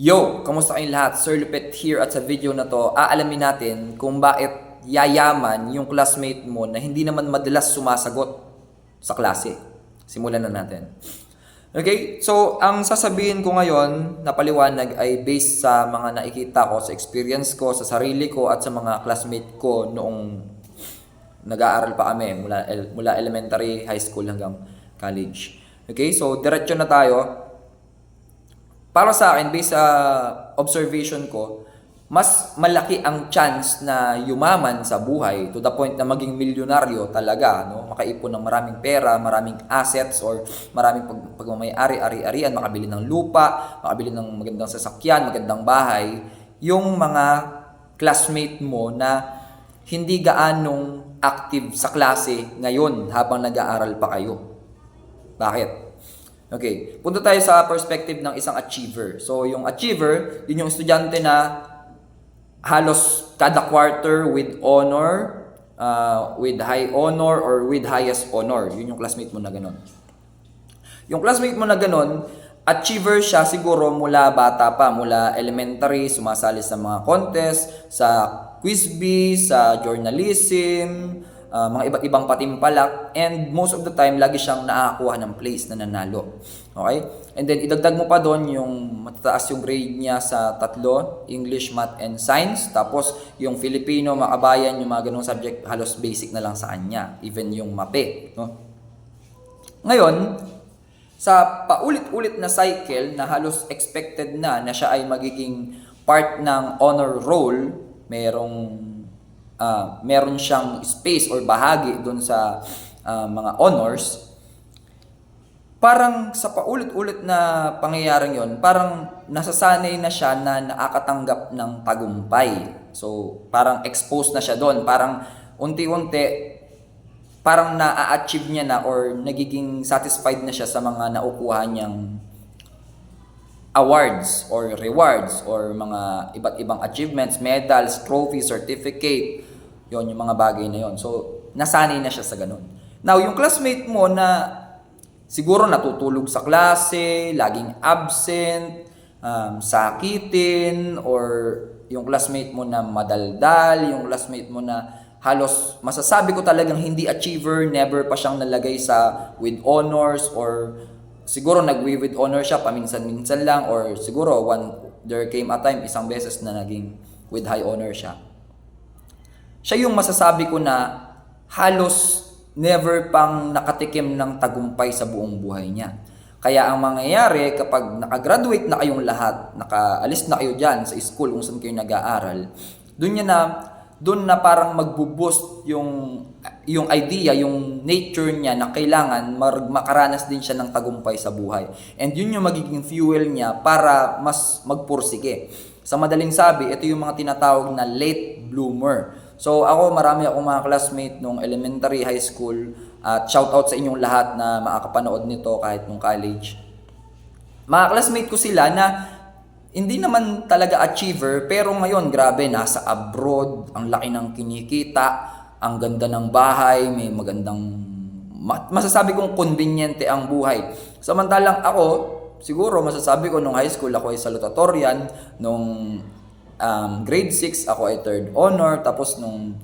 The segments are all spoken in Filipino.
Yo! Kamusta kayong lahat? Sir Lupet here at sa video na to, aalamin natin kung bakit yayaman yung classmate mo na hindi naman madalas sumasagot sa klase. Simulan na natin. Okay? So, ang sasabihin ko ngayon na paliwanag ay based sa mga nakikita ko, sa experience ko, sa sarili ko at sa mga classmate ko noong nag-aaral pa kami mula elementary, high school hanggang college. Okay? So, diretso na tayo. Para sa akin, based sa observation ko, mas malaki ang chance na yumaman sa buhay to the point na maging milyonaryo talaga, no? Makaipon ng maraming pera, maraming assets, or maraming pagmamayari, ari-arian, makabili ng lupa, makabili ng magandang sasakyan, magandang bahay, yung mga classmate mo na hindi gaanong active sa klase ngayon habang nag-aaral pa kayo. Bakit? Okay, punta tayo sa perspective ng isang achiever. So, yung achiever, yun yung estudyante na halos kada quarter with honor, with high honor, or with highest honor. Yun yung classmate mo na ganun. Yung classmate mo na ganun, achiever siya siguro mula bata pa, mula elementary, sumasali sa mga contest, sa quiz bee, sa journalism, mga iba't ibang patimpalak, and most of the time lagi siyang nakakakuha ng place na nanalo. Okay? And then idagdag mo pa doon yung matataas yung grade niya sa tatlo, English, Math, and Science. Tapos yung Filipino, makabayan, yung mga ganung subject, halos basic na lang sa kanya. Even yung MAPE. No? Ngayon, sa paulit-ulit na cycle na halos expected na siya ay magiging part ng honor roll, meron siyang space or bahagi doon sa mga honors, parang sa paulit-ulit na pangyayaring yon, parang nasasanay na siya na nakakatanggap ng tagumpay. So, parang exposed na siya doon. Parang unti-unti, parang na-achieve niya na or nagiging satisfied na siya sa mga naukuha niyang awards or rewards or mga iba't ibang achievements, medals, trophy, certificate. Yon yung mga bagay na yon. So, nasanay na siya sa ganun. Now, yung classmate mo na siguro natutulog sa klase, laging absent, sakitin, or yung classmate mo na madaldal, yung classmate mo na halos masasabi ko talagang hindi achiever, never pa siyang nalagay sa with honors, or siguro nag-with honor siya paminsan-minsan lang, or siguro there came a time isang beses na naging with high honor siya. Siya yung masasabi ko na halos never pang nakatikim ng tagumpay sa buong buhay niya. Kaya ang mangyayari kapag nakagraduate na kayong lahat, nakaalis na kayo dyan sa school kung saan kayo nag-aaral, doon na parang magbo-boost yung idea, yung nature niya na kailangan makaranas din siya ng tagumpay sa buhay. And yun yung magiging fuel niya para mas magpursige. Sa madaling sabi, ito yung mga tinatawag na late bloomer. So ako, marami akong mga classmate nung elementary, high school, at shoutout sa inyong lahat na makakapanood nito kahit nung college. Mga classmate ko sila na hindi naman talaga achiever, pero ngayon, grabe, nasa abroad, ang laki ng kinikita, ang ganda ng bahay, may magandang, masasabi kong conveniente ang buhay. Samantalang ako, siguro masasabi ko nung high school, ako ay salutatorian, nung grade 6, ako ay third honor, tapos nung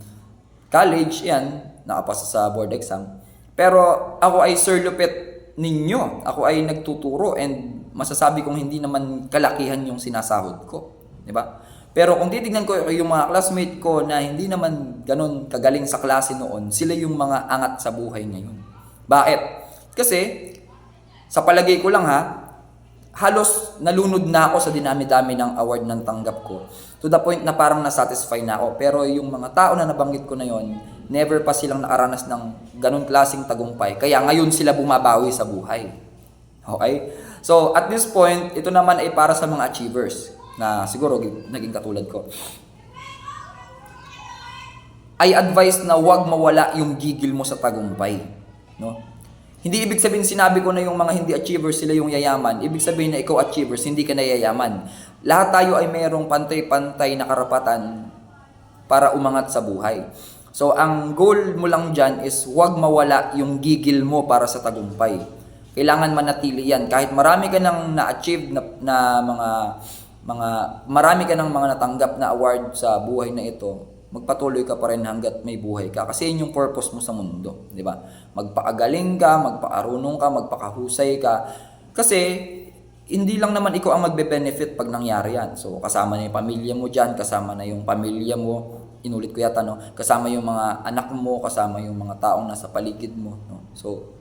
college, yan, nakapasa sa board exam. Pero ako ay Sir Lupet ninyo, ako ay nagtuturo, and masasabi kong hindi naman kalakihan yung sinasahod ko, di ba? Pero kung titignan ko yung mga classmate ko na hindi naman ganun kagaling sa klase noon, sila yung mga angat sa buhay ngayon. Bakit? Kasi sa palagay ko lang halos nalunod na ako sa dinami-dami ng award ng tanggap ko. To the point na parang nasatisfy na ako. Pero yung mga tao na nabanggit ko na yon, never pa silang nakaranas ng ganun klaseng tagumpay. Kaya ngayon sila bumabawi sa buhay. Okay? So, at this point, ito naman ay para sa mga achievers na siguro naging katulad ko. I advise na huwag mawala yung gigil mo sa tagumpay. No? Hindi ibig sabihin, sinabi ko na yung mga hindi achievers, sila yung yayaman. Ibig sabihin na ikaw achievers, hindi ka na yayaman. Lahat tayo ay mayroong pantay-pantay na karapatan para umangat sa buhay. So, ang goal mo lang dyan is huwag mawala yung gigil mo para sa tagumpay. Kailangan manatili yan. Kahit marami ka nang na-achieve na mga marami ka ng mga natanggap na award sa buhay na ito, magpatuloy ka pa rin hanggat may buhay ka. Kasi yun yung purpose mo sa mundo, di ba? Magpaagaling ka, magpaarunong ka, magpakahusay ka. Kasi hindi lang naman ikaw ang magbe-benefit pag nangyari yan. So kasama na yung pamilya mo dyan, kasama na yung pamilya mo, inulit ko yata, no? Kasama yung mga anak mo, kasama yung mga taong nasa paligid mo, no? So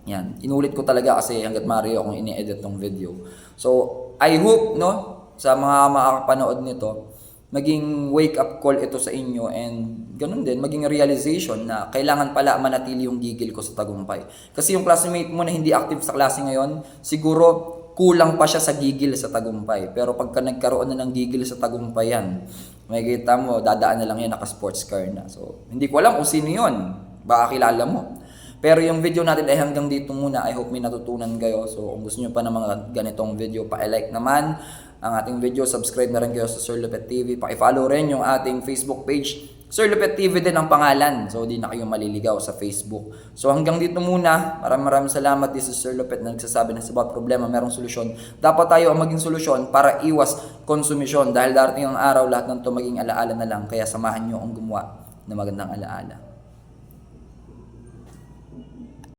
yan, inulit ko talaga kasi hanggat maaari akong ini-edit tong video. So, I hope, no, sa mga makakapanood nito, maging wake up call ito sa inyo and ganun din, maging realization na kailangan pala manatili yung gigil ko sa tagumpay. Kasi yung classmate mo na hindi active sa klase ngayon, siguro kulang pa siya sa gigil sa tagumpay. Pero pagka nagkaroon na ng gigil sa tagumpay yan, makikita mo, dadaan na lang yan, naka-sports car na. So, hindi ko alam kung sino yun. Baka kilala mo. Pero yung video natin ay hanggang dito muna. I hope may natutunan kayo. So kung gusto nyo pa ng mga ganitong video, pa-like naman ang ating video. Subscribe na rin kayo sa Sir Lupet TV. Pa-follow rin yung ating Facebook page. Sir Lupet TV din ang pangalan. So di na kayo maliligaw sa Facebook. So hanggang dito muna. Maraming salamat. This is Sir Lupet na nagsasabi na sa bawat problema merong solusyon. Dapat tayo ang maging solusyon para iwas konsumisyon. Dahil darating ang araw, lahat ng to maging alaala na lang. Kaya samahan nyo ang gumawa na magandang alaala.